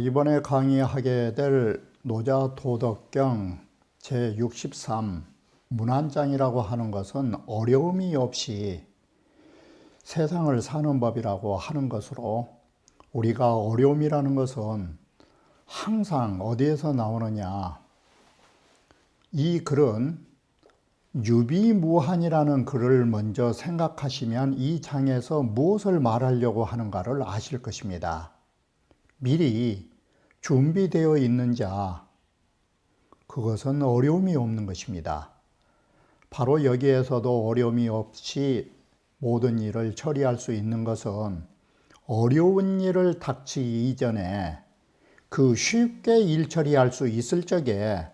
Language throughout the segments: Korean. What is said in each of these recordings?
이번에 강의하게 될 노자도덕경 제63 문안장이라고 하는 것은 어려움이 없이 세상을 사는 법이라고 하는 것으로, 우리가 어려움이라는 것은 항상 어디에서 나오느냐, 이 글은 유비무한이라는 글을 먼저 생각하시면 이 장에서 무엇을 말하려고 하는가를 아실 것입니다. 미리 준비되어 있는 자, 그것은 어려움이 없는 것입니다. 바로 여기에서도 어려움이 없이 모든 일을 처리할 수 있는 것은 어려운 일을 닥치기 이전에 그 쉽게 일 처리할 수 있을 적에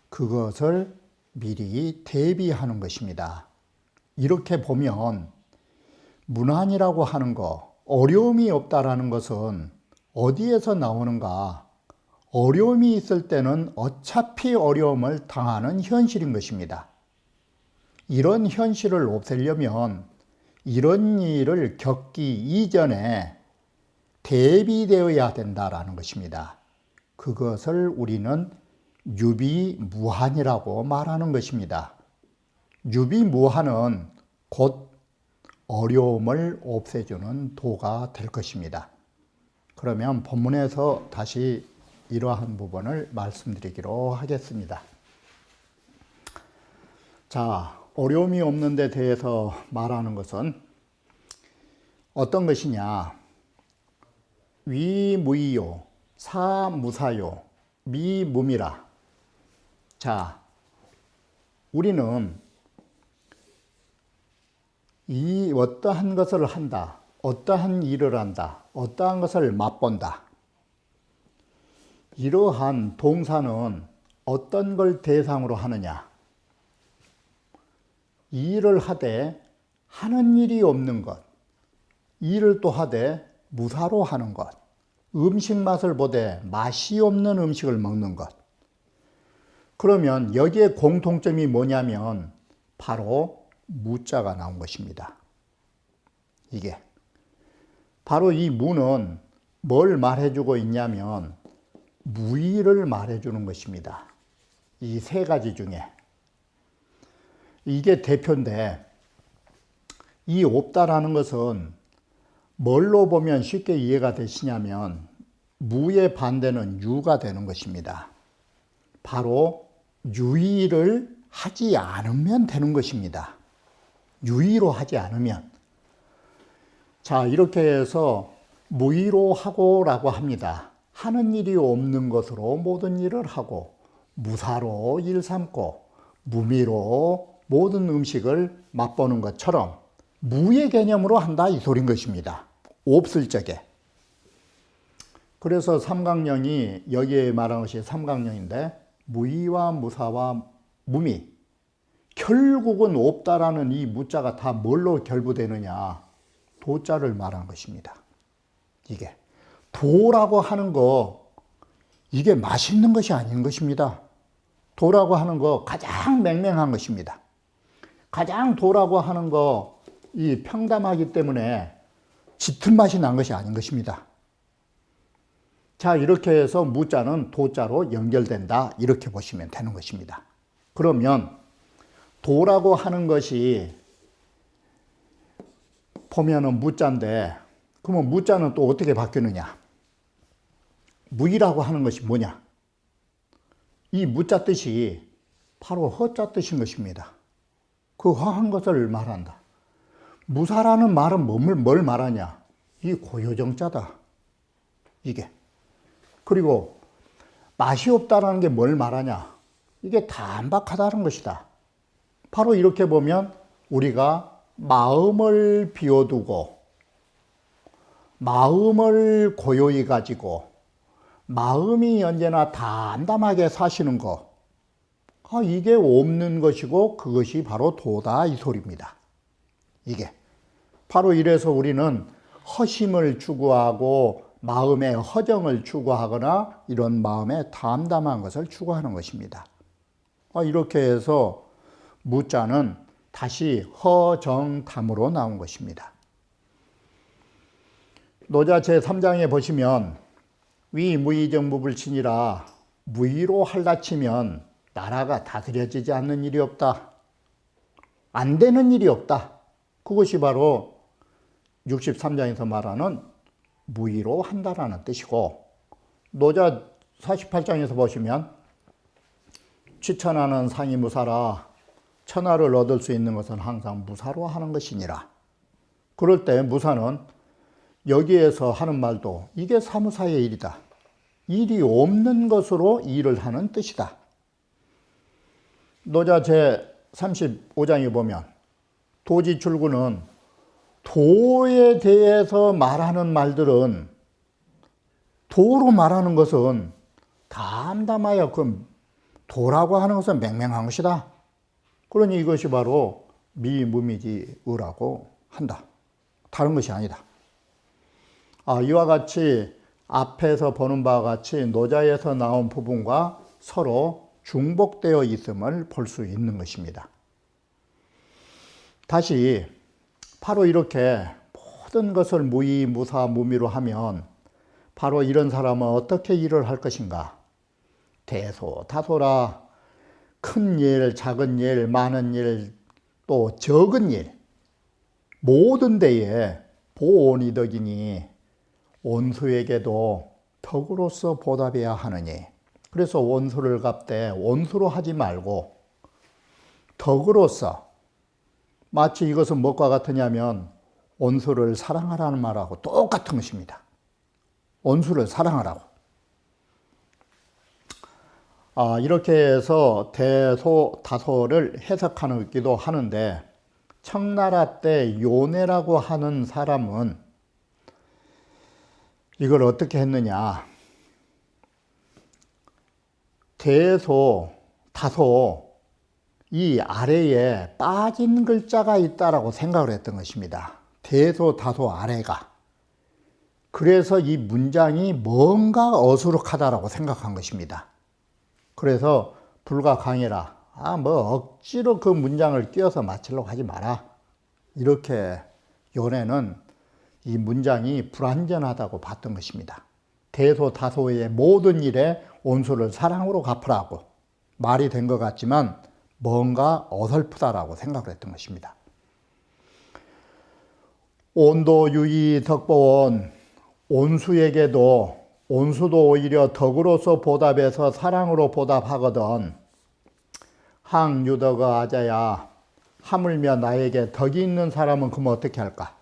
그것을 미리 대비하는 것입니다. 이렇게 보면 문안이라고 하는 거, 어려움이 없다라는 것은 어디에서 나오는가? 어려움이 있을 때는 어차피 어려움을 당하는 현실인 것입니다. 이런 현실을 없애려면 이런 일을 겪기 이전에 대비되어야 된다라는 것입니다. 그것을 우리는 유비무한이라고 말하는 것입니다. 유비무한은 곧 어려움을 없애주는 도가 될 것입니다. 그러면 본문에서 다시 이러한 부분을 말씀드리기로 하겠습니다. 자, 어려움이 없는 데 대해서 말하는 것은 어떤 것이냐? 위무이요, 사무사요, 미무미라. 자, 우리는 이 어떠한 것을 한다, 어떠한 일을 한다, 어떠한 것을 맛본다. 이러한 동사는 어떤 걸 대상으로 하느냐? 일을 하되 하는 일이 없는 것, 일을 또 하되 무사로 하는 것, 음식 맛을 보되 맛이 없는 음식을 먹는 것. 그러면 여기에 공통점이 뭐냐면 바로 무자가 나온 것입니다. 이게 바로 이 무는 뭘 말해주고 있냐면 무의를 말해주는 것입니다. 이 세 가지 중에 이게 대표인데, 이 없다라는 것은 뭘로 보면 쉽게 이해가 되시냐면 무의 반대는 유가 되는 것입니다. 바로 유의를 하지 않으면 되는 것입니다. 유의로 하지 않으면. 자, 이렇게 해서 무의로 하고라고 합니다. 하는 일이 없는 것으로 모든 일을 하고, 무사로 일 삼고, 무미로 모든 음식을 맛보는 것처럼 무의 개념으로 한다, 이 소린 것입니다. 없을 적에. 그래서 삼강령이 여기에 말하는 것이 삼강령인데, 무의와 무사와 무미, 결국은 없다라는 이 무자가 다 뭘로 결부되느냐? 도자를 말하는 것입니다. 이게 도라고 하는 거, 이게 맛있는 것이 아닌 것입니다. 도라고 하는 거 가장 맹맹한 것입니다. 가장 도라고 하는 거 이 평담하기 때문에 짙은 맛이 난 것이 아닌 것입니다. 자, 이렇게 해서 무자는 도자로 연결된다, 이렇게 보시면 되는 것입니다. 그러면 도라고 하는 것이 보면은 무자인데, 그러면 무자는 또 어떻게 바뀌느냐? 무이라고 하는 것이 뭐냐? 이 무자 뜻이 바로 허자 뜻인 것입니다. 그 허한 것을 말한다. 무사라는 말은 뭘 말하냐? 이 고요정자다. 이게. 그리고 맛이 없다라는 게 뭘 말하냐? 이게 단박하다는 것이다. 바로 이렇게 보면 우리가 마음을 비워두고, 마음을 고요히 가지고, 마음이 언제나 담담하게 사시는 거, 이게 없는 것이고 그것이 바로 도다 이 소리입니다. 이게 바로 이래서 우리는 허심을 추구하고 마음의 허정을 추구하거나 이런 마음의 담담한 것을 추구하는 것입니다. 이렇게 해서 무자는 다시 허정담으로 나온 것입니다. 노자 제3장에 보시면 위무의정무불신이라 무의로 할라치면 나라가 다스려지지 않는 일이 없다. 안 되는 일이 없다. 그것이 바로 63장에서 말하는 무의로 한다라는 뜻이고, 노자 48장에서 보시면 취천하는 상이 무사라. 천하를 얻을 수 있는 것은 항상 무사로 하는 것이니라. 그럴 때 무사는 여기에서 하는 말도 이게 사무사의 일이다. 일이 없는 것으로 일을 하는 뜻이다. 노자 제35장에 보면 도지출구는 도에 대해서 말하는 말들은, 도로 말하는 것은 담담하여 그 도라고 하는 것은 맹맹한 것이다. 그러니 이것이 바로 미무미지의라고 한다. 다른 것이 아니다. 이와 같이 앞에서 보는 바와 같이 노자에서 나온 부분과 서로 중복되어 있음을 볼 수 있는 것입니다. 다시 바로 이렇게 모든 것을 무의, 무사, 무미로 하면 바로 이런 사람은 어떻게 일을 할 것인가? 대소, 다소라 큰 일, 작은 일, 많은 일, 또 적은 일 모든 데에 보온이 덕이니 원수에게도 덕으로서 보답해야 하느니, 그래서 원수를 갚되 원수로 하지 말고 덕으로서, 마치 이것은 무엇과 같으냐면 원수를 사랑하라는 말하고 똑같은 것입니다. 원수를 사랑하라고. 이렇게 해서 대소, 다소를 해석하기도 하는데, 청나라 때 요네라고 하는 사람은 이걸 어떻게 했느냐. 대소, 다소 이 아래에 빠진 글자가 있다라고 생각을 했던 것입니다. 대소, 다소 아래가. 그래서 이 문장이 뭔가 어수룩하다라고 생각한 것입니다. 그래서 불가 강해라. 억지로 그 문장을 끼워서 맞추려고 하지 마라. 이렇게 요네는 이 문장이 불완전하다고 봤던 것입니다. 대소, 다소의 모든 일에 원수를 사랑으로 갚으라고 말이 된 것 같지만 뭔가 어설프다라고 생각을 했던 것입니다. 온도, 유의, 덕보원, 온수에게도, 온수도 오히려 덕으로서 보답해서 사랑으로 보답하거든. 항유덕의 아자야, 하물며 나에게 덕이 있는 사람은 그러면 어떻게 할까?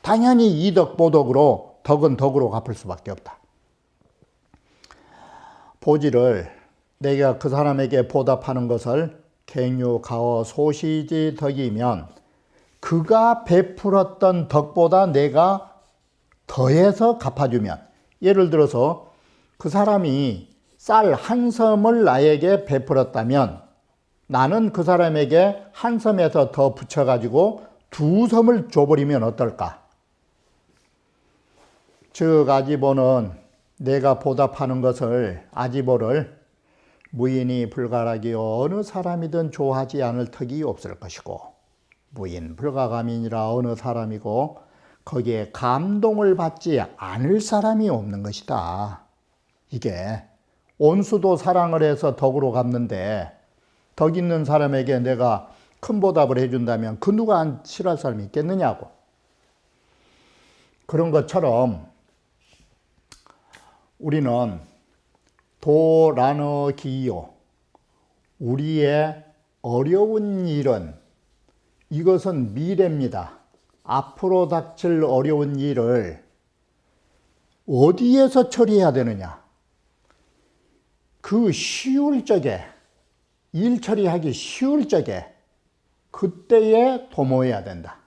당연히 이덕보덕으로, 덕은 덕으로 갚을 수밖에 없다. 보지를 내가 그 사람에게 보답하는 것을 갱유, 가어, 소시지 덕이면 그가 베풀었던 덕보다 내가 더해서 갚아주면, 예를 들어서 그 사람이 쌀 한 섬을 나에게 베풀었다면 나는 그 사람에게 한 섬에서 더 붙여가지고 두 섬을 줘버리면 어떨까? 즉 아지보는 내가 보답하는 것을, 아지보를 무인이 불가락이 어느 사람이든 좋아하지 않을 턱이 없을 것이고, 무인 불가감이니라 어느 사람이고 거기에 감동을 받지 않을 사람이 없는 것이다. 이게 온수도 사랑을 해서 덕으로 갚는데 덕 있는 사람에게 내가 큰 보답을 해준다면 그 누가 안 싫어할 사람이 있겠느냐고. 그런 것처럼 우리는 도라너 기요, 우리의 어려운 일은, 이것은 미래입니다. 앞으로 닥칠 어려운 일을 어디에서 처리해야 되느냐? 그 쉬울 적에, 일 처리하기 쉬울 적에 그때에 도모해야 된다.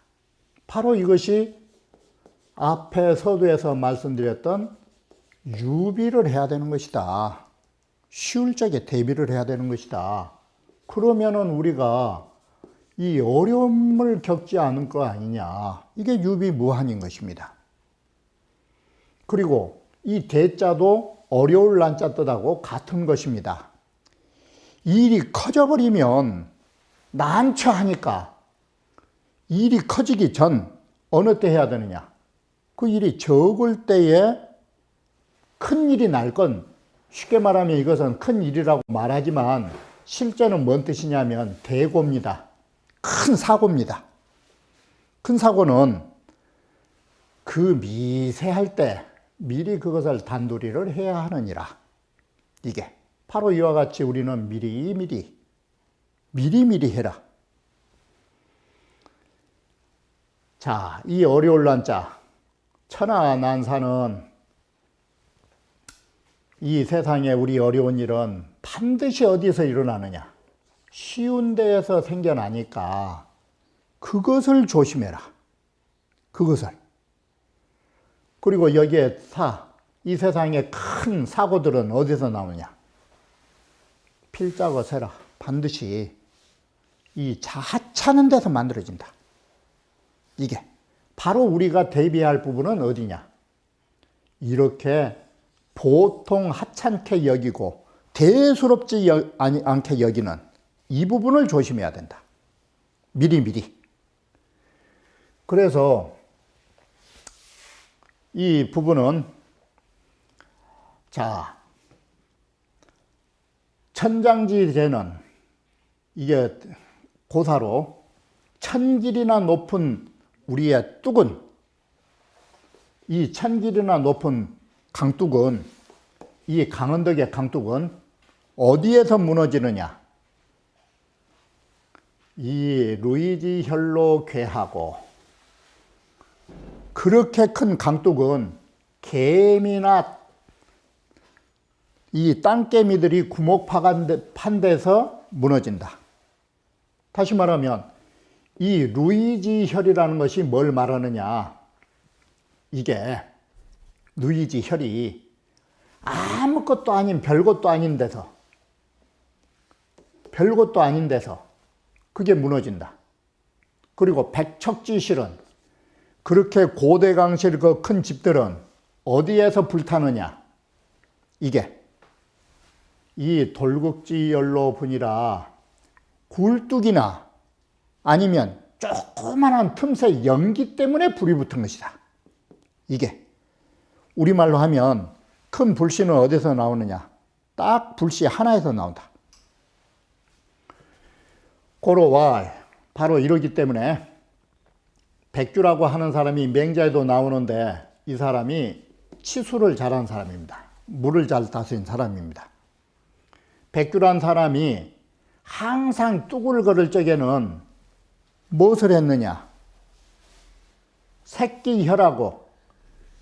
바로 이것이 앞에 서두에서 말씀드렸던 유비를 해야 되는 것이다. 쉬울 적에 대비를 해야 되는 것이다. 그러면은 우리가 이 어려움을 겪지 않은 거 아니냐. 이게 유비무한인 것입니다. 그리고 이 대자도 어려울 난자 뜻하고 같은 것입니다. 일이 커져버리면 난처하니까 일이 커지기 전 어느 때 해야 되느냐. 그 일이 적을 때에 큰 일이 날 건 쉽게 말하면 이것은 큰 일이라고 말하지만 실제는 뭔 뜻이냐면 대고입니다. 큰 사고입니다. 큰 사고는 그 미세할 때 미리 그것을 단도리를 해야 하느니라. 이게 바로 이와 같이 우리는 미리미리 해라. 자, 이 어려울 난자 천하난사는 이 세상에 우리 어려운 일은 반드시 어디서 일어나느냐? 쉬운 데에서 생겨나니까 그것을 조심해라. 그것을. 그리고 여기에 이 세상의 큰 사고들은 어디서 나오냐? 필자고 세라. 반드시 이 하찮은 데서 만들어진다. 이게 바로 우리가 대비할 부분은 어디냐? 이렇게 보통 하찮게 여기고 대수롭지 않게 여기는 이 부분을 조심해야 된다. 미리미리. 그래서 이 부분은 자, 천장지제는 이게 고사로 천길이나 높은 우리의 뚝은 이 천길이나 높은 강뚝은 이 강원덕의 강뚝은 어디에서 무너지느냐? 이 루이지 혈로 괴하고 그렇게 큰 강뚝은 개미나 이 땅개미들이 구멍 판 데서 무너진다. 다시 말하면 이 루이지 혈이라는 것이 뭘 말하느냐? 이게 루이지 혈이 아무것도 아닌 별것도 아닌 데서 그게 무너진다. 그리고 백척지실은 그렇게 고대강실 그 큰 집들은 어디에서 불타느냐? 이게 이 돌국지열로 분이라 굴뚝이나 아니면 조그만한 틈새 연기 때문에 불이 붙은 것이다. 이게 우리말로 하면 큰 불씨는 어디서 나오느냐? 딱 불씨 하나에서 나온다. 고로와 바로 이러기 때문에 백규라고 하는 사람이 맹자에도 나오는데 이 사람이 치수를 잘한 사람입니다. 물을 잘 다스린 사람입니다. 백규란 사람이 항상 뚝을 걸을 적에는 무엇을 했느냐? 새끼 혈하고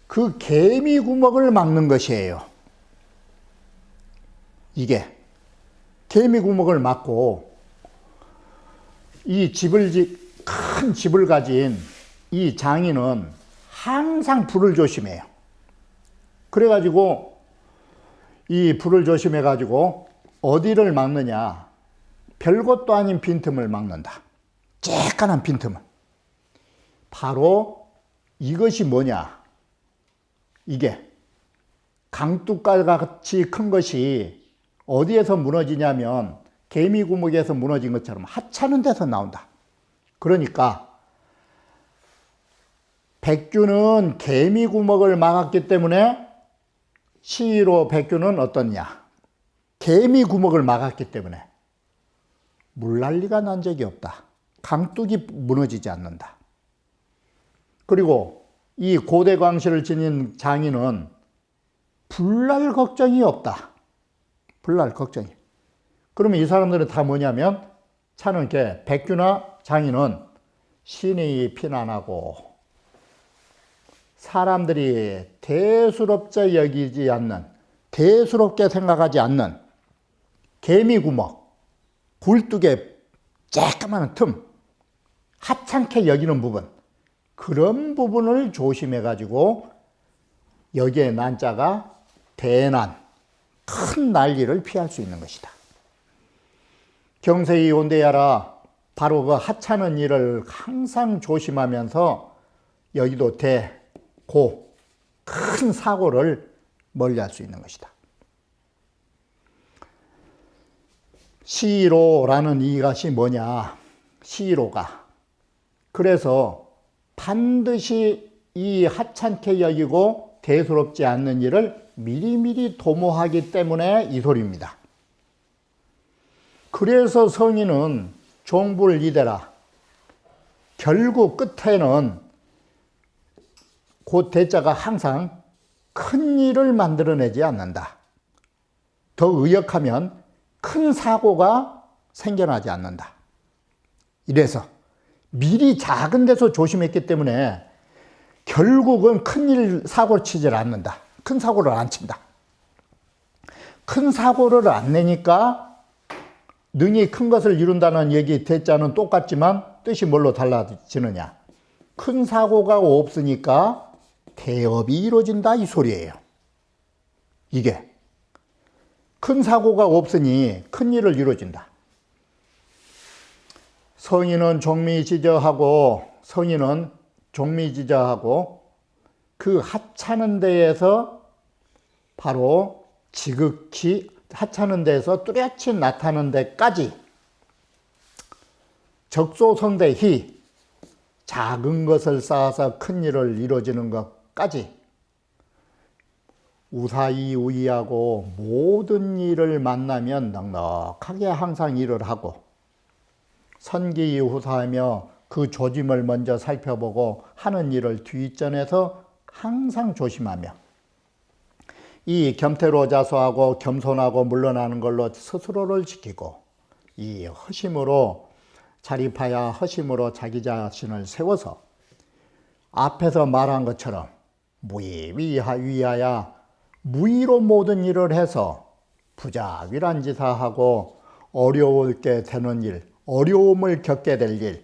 그 개미 구멍을 막는 것이에요. 이게 개미 구멍을 막고 이 큰 집을 가진 이 장인은 항상 불을 조심해요. 그래가지고 이 불을 조심해가지고 어디를 막느냐? 별것도 아닌 빈틈을 막는다. 쬐깐한 빈틈을. 바로 이것이 뭐냐? 이게 강둑과 같이 큰 것이 어디에서 무너지냐면 개미 구멍에서 무너진 것처럼 하찮은 데서 나온다. 그러니까 백규는 개미 구멍을 막았기 때문에 시로 백규는 어떻냐? 개미 구멍을 막았기 때문에 물난리가 난 적이 없다. 강둑이 무너지지 않는다. 그리고 이 고대광실을 지닌 장인은 불날 걱정이 없다. 불날 걱정이. 그러면 이 사람들은 다 뭐냐면 차는 게 백규나 장인은 신이 피난하고 사람들이 대수롭게 여기지 않는, 대수롭게 생각하지 않는 개미구멍, 굴뚝의 쬐까만 틈, 하찮게 여기는 부분, 그런 부분을 조심해가지고 여기에 난자가 대난, 큰 난리를 피할 수 있는 것이다. 경세히 온대야라. 바로 그 하찮은 일을 항상 조심하면서 여기도 고 큰 사고를 멀리할 수 있는 것이다. 시로라는 이것이 뭐냐? 시로가 그래서 반드시 이 하찮게 여기고 대수롭지 않는 일을 미리미리 도모하기 때문에 이 소리입니다. 그래서 성인은 종불 이대라. 결국 끝에는 그 대자가 항상 큰 일을 만들어내지 않는다. 더 의역하면 큰 사고가 생겨나지 않는다. 이래서 미리 작은 데서 조심했기 때문에 결국은 큰일 사고를 치질 않는다. 큰 사고를 안 친다. 큰 사고를 안 내니까 능히 큰 것을 이룬다는 얘기 대자는 똑같지만 뜻이 뭘로 달라지느냐? 큰 사고가 없으니까 대업이 이루어진다 이 소리예요. 이게 큰 사고가 없으니 큰 일을 이루어진다. 성인은 종미지저하고 그 하찮은 데에서 바로 지극히 하찮은 데에서 뚜렷이 나타나는 데까지 적소성대히 작은 것을 쌓아서 큰 일을 이루어지는 것까지 우사히 우이하고 모든 일을 만나면 넉넉하게 항상 일을 하고 선기히 후사하며 그 조짐을 먼저 살펴보고 하는 일을 뒷전에서 항상 조심하며 이 겸태로 자수하고 겸손하고 물러나는 걸로 스스로를 지키고 이 허심으로 자립하여 허심으로 자기 자신을 세워서 앞에서 말한 것처럼 위하여 무의로 모든 일을 해서 부자위란지사하고 어려울 게 되는 일, 어려움을 겪게 될 일,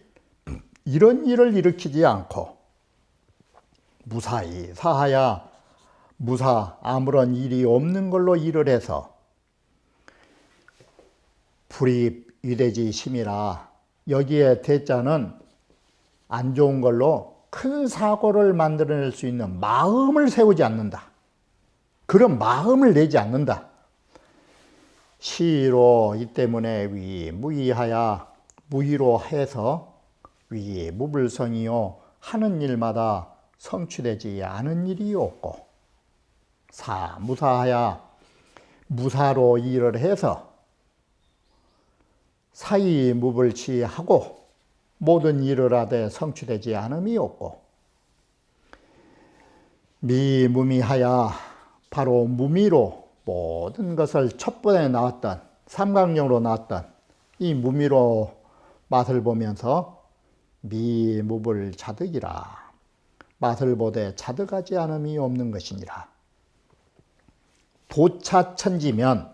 이런 일을 일으키지 않고 무사히 사하야 아무런 일이 없는 걸로 일을 해서 불입위대지 심이라. 여기에 대자는 안 좋은 걸로 큰 사고를 만들어낼 수 있는 마음을 세우지 않는다. 그런 마음을 내지 않는다. 시로 이 때문에 무의로 해서 무불성이요 하는 일마다 성취되지 않은 일이 없고 무사로 일을 해서 사이무불치하고 모든 일을 하되 성취되지 않음이 없고 미무미하여 바로 무미로 모든 것을 첫번에 나왔던 삼강령으로 나왔던 이 무미로 맛을 보면서 미무불 자득이라. 맛을 보되 자득하지 않음이 없는 것이니라. 도차천지면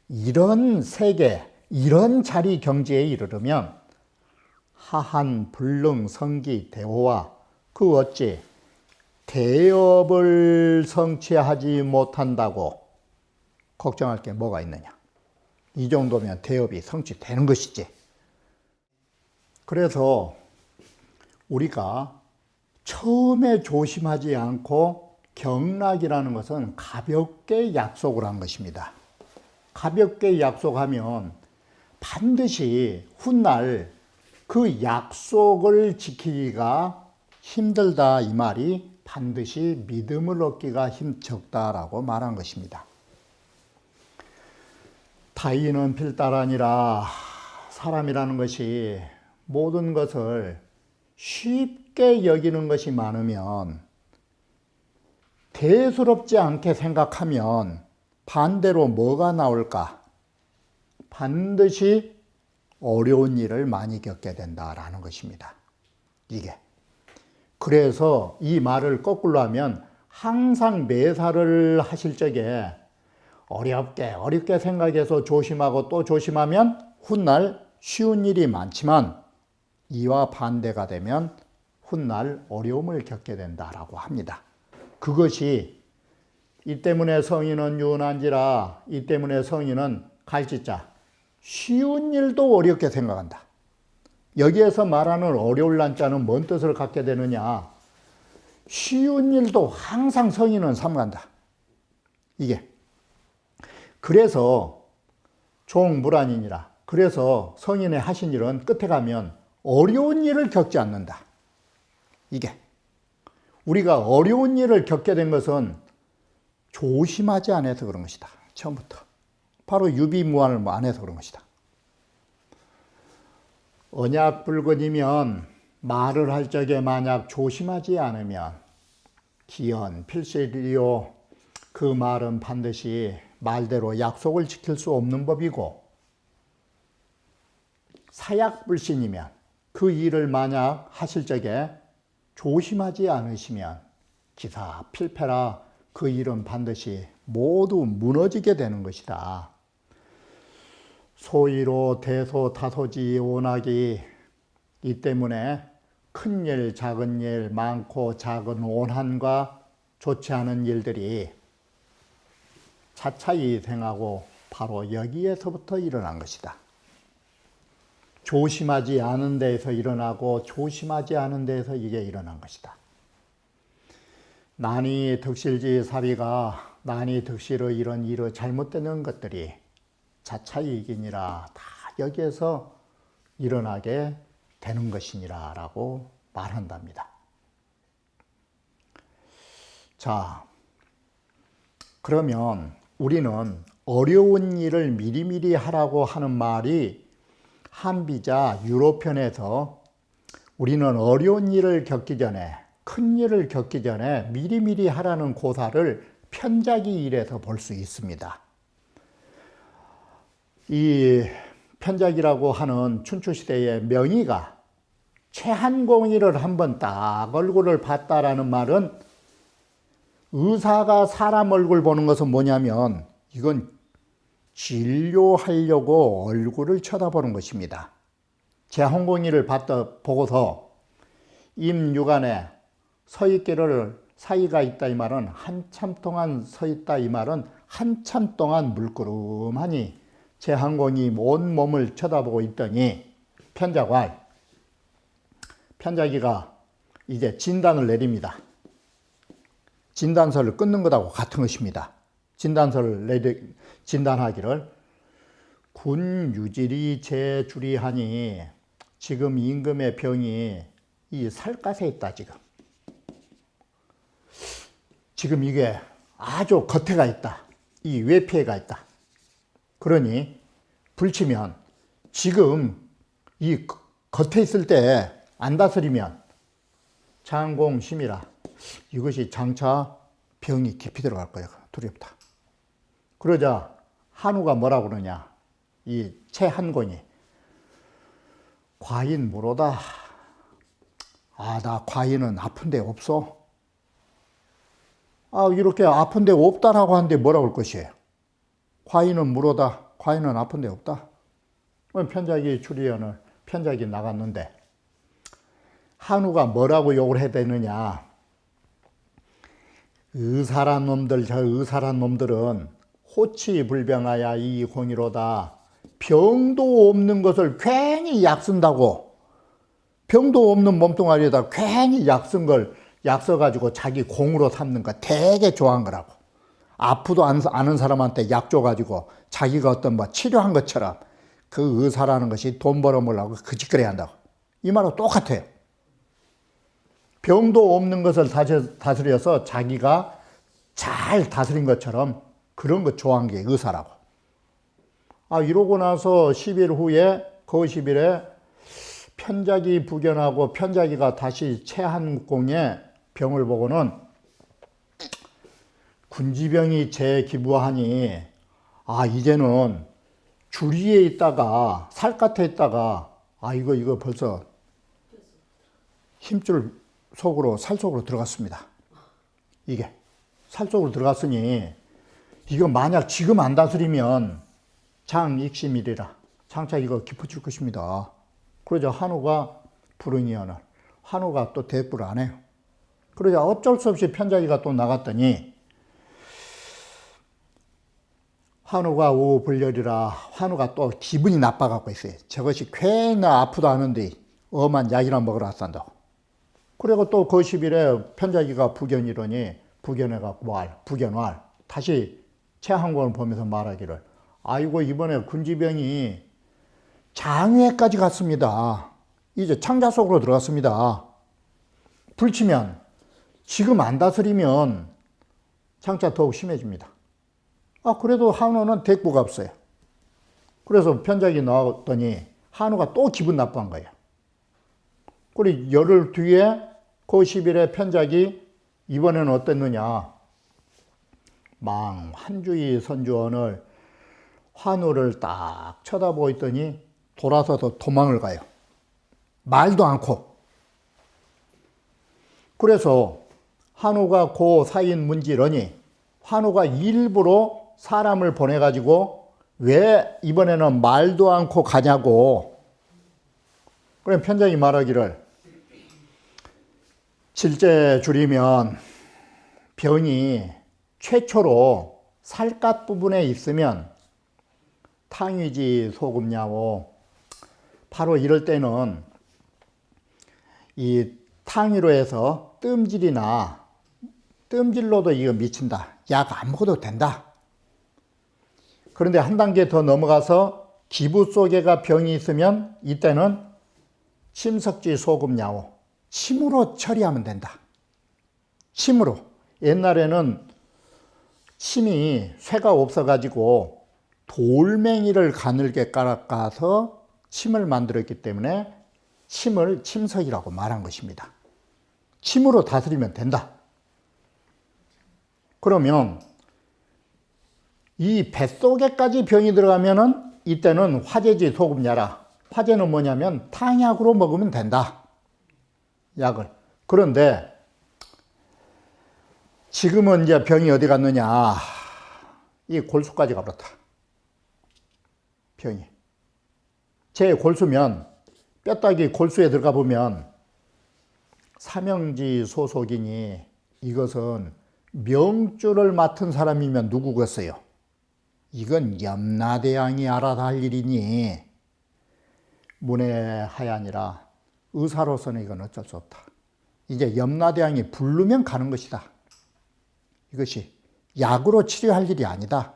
이런 세계, 이런 자리 경지에 이르르면 하한 불능 성기 대호와 그 어찌 대업을 성취하지 못한다고 걱정할 게 뭐가 있느냐. 이 정도면 대업이 성취되는 것이지. 그래서 우리가 처음에 조심하지 않고 경락이라는 것은 가볍게 약속을 한 것입니다. 가볍게 약속하면 반드시 훗날 그 약속을 지키기가 힘들다 이 말이 반드시 믿음을 얻기가 적다라고 말한 것입니다. 타인은 필따라니라. 사람이라는 것이 모든 것을 쉽게 여기는 것이 많으면 대수롭지 않게 생각하면 반대로 뭐가 나올까? 반드시 어려운 일을 많이 겪게 된다라는 것입니다. 이게. 그래서 이 말을 거꾸로 하면 항상 매사를 하실 적에 어렵게 생각해서 조심하고 또 조심하면 훗날 쉬운 일이 많지만 이와 반대가 되면 훗날 어려움을 겪게 된다라고 합니다. 그것이 이 때문에 성인은 유난지라. 이 때문에 성인은 갈지자 쉬운 일도 어렵게 생각한다. 여기에서 말하는 어려울 난자는 뭔 뜻을 갖게 되느냐. 쉬운 일도 항상 성인은 삼간다. 이게. 그래서 종무란이니라. 그래서 성인의 하신 일은 끝에 가면 어려운 일을 겪지 않는다. 이게. 우리가 어려운 일을 겪게 된 것은 조심하지 않아서 그런 것이다. 처음부터. 바로 유비무환을 안 해서 그런 것이다. 언약불근이면 말을 할 적에 만약 조심하지 않으면 기연 필실이요. 그 말은 반드시 말대로 약속을 지킬 수 없는 법이고, 사약불신이면 그 일을 만약 하실 적에 조심하지 않으시면 기사필패라 그 일은 반드시 모두 무너지게 되는 것이다. 소위로 대소다소지 오나기. 이 때문에 큰 일, 작은 일, 많고 작은 온한과 좋지 않은 일들이 차차히 생하고 바로 여기에서부터 일어난 것이다. 조심하지 않은 데에서 일어나고 조심하지 않은 데에서 이게 일어난 것이다. 난이 득실지 사비가 난이 득실의 이런 일의 잘못되는 것들이 차차히 이기니라 다 여기에서 일어나게 되는 것이니라 라고 말한답니다. 자, 그러면 우리는 어려운 일을 미리미리 하라고 하는 말이 한비자 유로편에서 우리는 어려운 일을 겪기 전에, 큰 일을 겪기 전에 미리미리 하라는 고사를 편자기 일에서 볼 수 있습니다. 이 편자기라고 하는 춘추시대의 명의가 최한공의를 한번 딱 얼굴을 봤다라는 말은, 의사가 사람 얼굴 보는 것은 뭐냐면 이건 진료하려고 얼굴을 쳐다보는 것입니다. 최한공의를 보고서 임유간에 서 있기를 사이가 있다 이 말은 한참 동안 서 있다 이 말은 한참 동안 물끄름하니 최한공이 온 몸을 쳐다보고 있더니 편자기가 이제 진단을 내립니다. 진단서를 끊는 것하고 같은 것입니다. 진단하기를 군 유질이 제주리하니 지금 임금의 병이 이 살갗에 있다. 지금 이게 아주 겉에가 있다. 이 외피해가 있다. 그러니 불치면 지금 이 겉에 있을 때 안 다스리면 장공심이라 이것이 장차 병이 깊이 들어갈 거예요. 두렵다. 그러자 한우가 뭐라고 그러냐. 이 최한공이 과인 무로다. 나 과인은 아픈 데 없어. 이렇게 아픈 데 없다라고 하는데 뭐라고 할 것이에요. 과인은 무로다. 과인은 아픈 데 없다. 편자기 출의원을 편자기 나갔는데 한우가 뭐라고 욕을 해야 되느냐. 의사란 놈들은 호치불병하야 이 공이로다. 병도 없는 것을 괜히 약 쓴다고. 병도 없는 몸뚱아리에다 괜히 약 써가지고 자기 공으로 삼는 거 되게 좋아한 거라고. 아프도 않은 사람한테 약 줘가지고 자기가 어떤 치료한 것처럼 그 의사라는 것이 돈 벌어먹으려고 그 짓거리 한다고. 이 말하고 똑같아요. 병도 없는 것을 다스려서 자기가 잘 다스린 것처럼 그런 거 좋아한 게 의사라고. 이러고 나서 10일 후에 그 10일에 편자기 부견하고 편자기가 다시 최한공의 병을 보고는 군지병이 재기부하니 이제는 주리에 있다가 살갗에 있다가 이거 벌써 힘줄 속으로 살 속으로 들어갔습니다. 이게 살 속으로 들어갔으니 이거 만약 지금 안 다스리면 장익심이리라. 장차 이거 깊어질 것입니다. 그러자 한우가 불응이언을 한우가 또 대꾸를 안 해요. 그러자 어쩔 수 없이 편자기가 또 나갔더니 환우가 오불열이라 환우가 또 기분이 나빠갖고 있어요. 저것이 괜히 아프다 하는데 엄한 약이나 먹으러 왔단다고. 그리고 또 그 10일에 편자기가 부견이러니 부견해갖고 부견왈 다시 최항공을 보면서 말하기를 아이고 이번에 군지병이 장외까지 갔습니다. 이제 창자 속으로 들어갔습니다. 불치면 지금 안 다스리면 장차 더욱 심해집니다. 그래도 한우는 대꾸가 없어요. 그래서 편작이 나왔더니 한우가 또 기분 나빠한 거예요. 그리고 열흘 뒤에 그 10일에 편작이 이번에는 어땠느냐. 한주의 선주원을 환우를 딱 쳐다보고 있더니 돌아서서 도망을 가요. 말도 않고. 그래서 환우가 그 사인 문지르니 환우가 일부러 사람을 보내가지고 왜 이번에는 말도 않고 가냐고. 그럼 편장이 말하기를 질제 줄이면 병이 최초로 살갗 부분에 있으면 탕위지 소금야오. 바로 이럴 때는 이 탕위로 해서 뜸질로도 이거 미친다. 약 안 먹어도 된다. 그런데 한 단계 더 넘어가서 기부 속에가 병이 있으면 이때는 침석지 소금야오. 침으로 처리하면 된다. 침으로. 옛날에는 침이 쇠가 없어가지고 돌멩이를 가늘게 깔아서 침을 만들었기 때문에 침을 침석이라고 말한 것입니다. 침으로 다스리면 된다. 그러면 이 뱃속에까지 병이 들어가면은 이때는 화재지 소금야라. 화재는 뭐냐면 탕약으로 먹으면 된다. 약을. 그런데 지금은 이제 병이 어디 갔느냐. 이 골수까지 가버렸다. 병이. 제 골수면 뼈다귀 골수에 들어가 보면 삼형지 소속이니 이것은 명주를 맡은 사람이면 누구겠어요? 이건 염라대왕이 알아서 할 일이니 문외하야니라. 의사로서는 이건 어쩔 수 없다. 이제 염라대왕이 부르면 가는 것이다. 이것이 약으로 치료할 일이 아니다.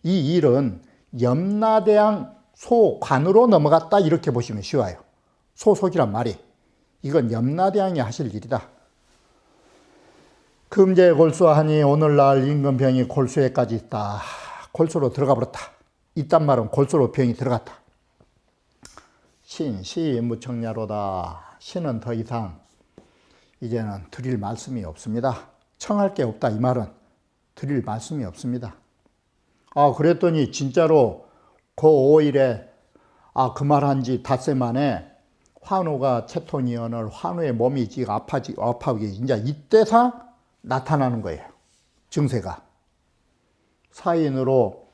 이 일은 염라대왕 소관으로 넘어갔다 이렇게 보시면 쉬워요. 소속이란 말이. 이건 염라대왕이 하실 일이다. 금제 골수하니 오늘날 임금병이 골수에까지 있다. 골수로 들어가 버렸다. 이딴 말은 골수로 병이 들어갔다. 신시 무청야로다. 신은 더 이상 이제는 드릴 말씀이 없습니다. 청할 게 없다 이 말은 드릴 말씀이 없습니다. 그랬더니 진짜로 그 5일에 그 말한 지 닷새 만에 환우가 채통이언을 환우의 몸이 지금 아파하고 이제 이때사 나타나는 거예요. 증세가. 사인으로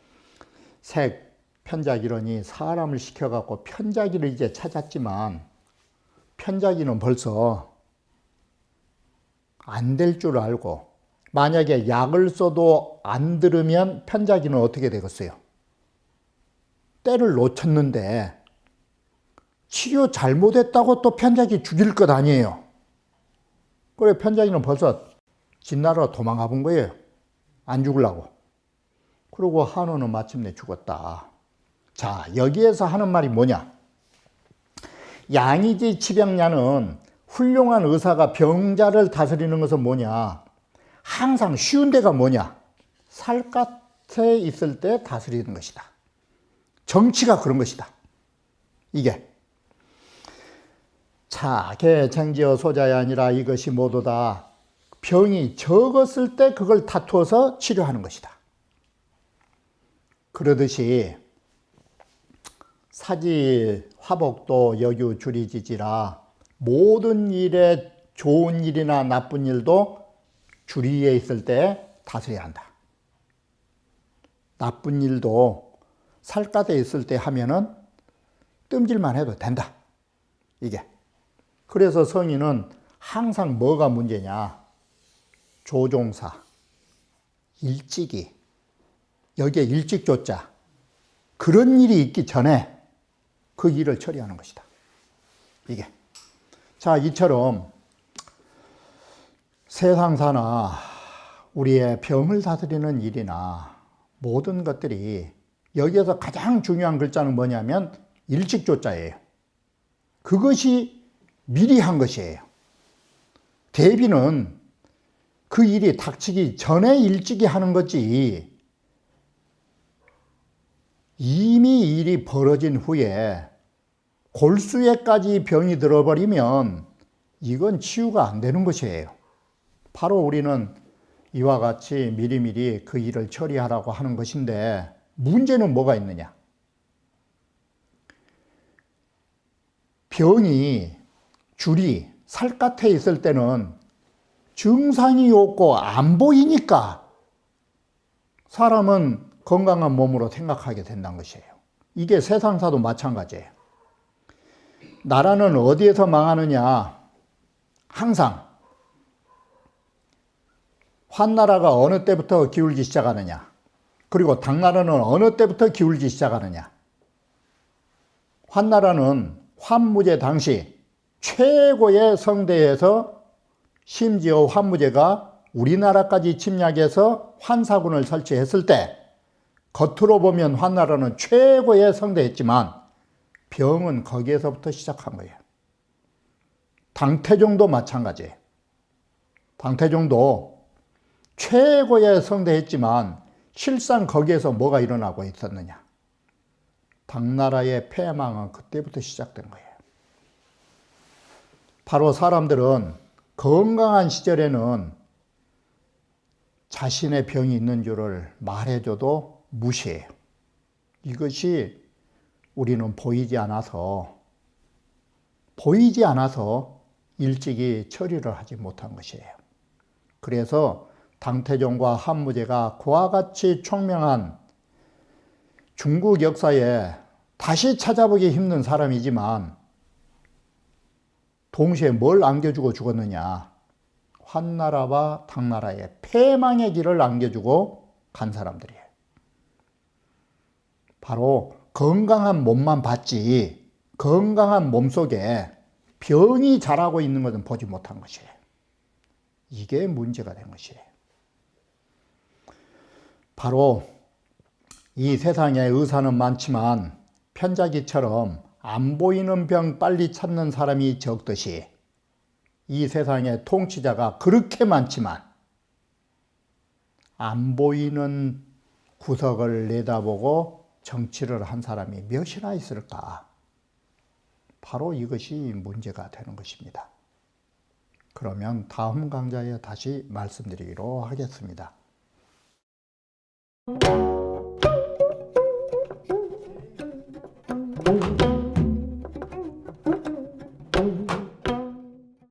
색 편자기러니 사람을 시켜갖고 편자기를 이제 찾았지만 편자기는 벌써 안 될 줄 알고 만약에 약을 써도 안 들으면 편자기는 어떻게 되겠어요? 때를 놓쳤는데 치료 잘못했다고 또 편자기 죽일 것 아니에요. 그래 편자기는 벌써 진나라로 도망가 본 거예요. 안 죽으려고. 그리고 한우는 마침내 죽었다. 자, 여기에서 하는 말이 뭐냐? 양의지 치병야는 훌륭한 의사가 병자를 다스리는 것은 뭐냐? 항상 쉬운 데가 뭐냐? 살갗에 있을 때 다스리는 것이다. 정치가 그런 것이다. 이게. 차,개 쟁지어 소자야 아니라 이것이 모두 다 병이 적었을 때 그걸 다투어서 치료하는 것이다. 그러듯이 사지 화복도 여규 주리지지라 모든 일에 좋은 일이나 나쁜 일도 주리에 있을 때 다스려야 한다. 나쁜 일도 살갗에 있을 때 하면은 뜸질만 해도 된다. 이게. 그래서 성인은 항상 뭐가 문제냐? 조종사, 일찍이 여기에 일찍조자 그런 일이 있기 전에 그 일을 처리하는 것이다. 이게. 자, 이처럼 세상사나 우리의 병을 다스리는 일이나 모든 것들이 여기에서 가장 중요한 글자는 뭐냐면 일찍조자예요. 그것이 미리 한 것이에요. 대비는 그 일이 닥치기 전에 일찍이 하는 거지, 이미 일이 벌어진 후에 골수에까지 병이 들어버리면 이건 치유가 안 되는 것이에요. 바로 우리는 이와 같이 미리미리 그 일을 처리하라고 하는 것인데, 문제는 뭐가 있느냐? 병이 줄이 살갗에 있을 때는 증상이 없고 안 보이니까 사람은 건강한 몸으로 생각하게 된다는 것이에요. 이게 세상사도 마찬가지예요. 나라는 어디에서 망하느냐? 항상 환나라가 어느 때부터 기울기 시작하느냐? 그리고 당나라는 어느 때부터 기울기 시작하느냐? 환나라는 환무제 당시 최고의 성대에서, 심지어 환무제가 우리나라까지 침략해서 환사군을 설치했을 때 겉으로 보면 환나라는 최고의 성대했지만 병은 거기에서부터 시작한 거예요. 당태종도 마찬가지예요. 당태종도 최고의 성대했지만 실상 거기에서 뭐가 일어나고 있었느냐? 당나라의 패망은 그때부터 시작된 거예요. 바로 사람들은 건강한 시절에는 자신의 병이 있는 줄을 말해줘도 무시해요. 이것이 우리는 보이지 않아서 일찍이 처리를 하지 못한 것이에요. 그래서 당태종과 환무제가 그와 같이 총명한 중국 역사에 다시 찾아보기 힘든 사람이지만 동시에 뭘 안겨주고 죽었느냐? 환나라와 당나라의 패망의 길을 안겨주고 간 사람들이에요. 바로 건강한 몸만 봤지 건강한 몸 속에 병이 자라고 있는 것은 보지 못한 것이에요. 이게 문제가 된 것이에요. 바로 이 세상에 의사는 많지만 편자기처럼 안 보이는 병 빨리 찾는 사람이 적듯이 이 세상에 통치자가 그렇게 많지만 안 보이는 구석을 내다보고 정치를 한 사람이 몇이나 있을까? 바로 이것이 문제가 되는 것입니다. 그러면 다음 강좌에 다시 말씀드리기로 하겠습니다.